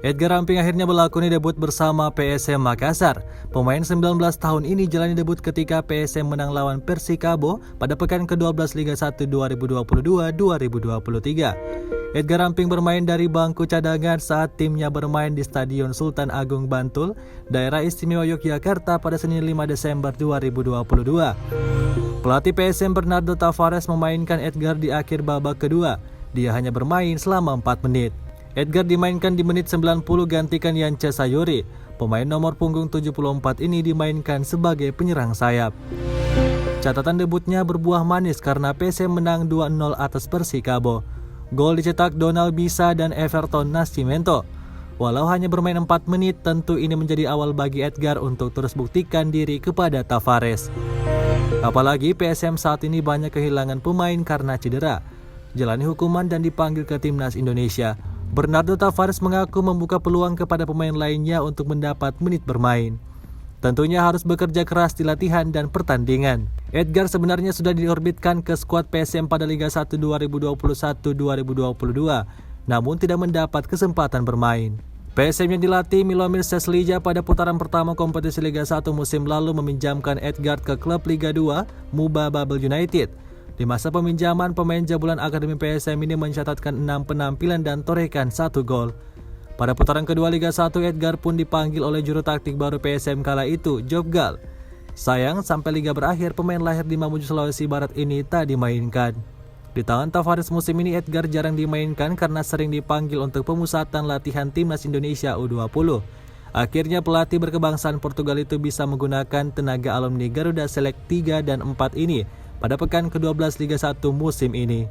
Edgar Ramping akhirnya melakoni debut bersama PSM Makassar. Pemain 19 tahun ini jalani debut ketika PSM menang lawan Persikabo pada pekan ke-12 Liga 1 2022-2023. Edgar Ramping bermain dari bangku cadangan saat timnya bermain di Stadion Sultan Agung Bantul, Daerah Istimewa Yogyakarta pada Senin 5 Desember 2022. Pelatih PSM Bernardo Tavares memainkan Edgar di akhir babak kedua. Dia hanya bermain selama 4 menit. Edgar dimainkan di menit 90 gantikan Yance Sayuri. Pemain nomor punggung 74 ini dimainkan sebagai penyerang sayap. Catatan debutnya berbuah manis karena PSM menang 2-0 atas Persikabo. Gol dicetak Donald Bisa dan Everton Nascimento. Walau hanya bermain 4 menit, tentu ini menjadi awal bagi Edgar untuk terus buktikan diri kepada Tavares. Apalagi PSM saat ini banyak kehilangan pemain karena cedera, jalani hukuman dan dipanggil ke timnas Indonesia. Bernardo Tavares mengaku membuka peluang kepada pemain lainnya untuk mendapat menit bermain. Tentunya harus bekerja keras di latihan dan pertandingan. Edgar sebenarnya sudah diorbitkan ke skuad PSM pada Liga 1 2021-2022, namun tidak mendapat kesempatan bermain. PSM yang dilatih Milomir Seslija pada putaran pertama kompetisi Liga 1 musim lalu meminjamkan Edgar ke klub Liga 2, Muba Babel United. Di masa peminjaman, pemain jabulan Akademi PSM ini mencatatkan 6 penampilan dan torehkan 1 gol. Pada putaran kedua Liga 1, Edgar pun dipanggil oleh juru taktik baru PSM kala itu, Jobgal. Sayang, sampai liga berakhir, pemain lahir di Mamuju, Sulawesi Barat ini tak dimainkan. Di tangan Tavares musim ini, Edgar jarang dimainkan karena sering dipanggil untuk pemusatan latihan timnas Indonesia U20. Akhirnya pelatih berkebangsaan Portugal itu bisa menggunakan tenaga alumni Garuda Select 3 dan 4 ini pada pekan ke-12 Liga 1 musim ini.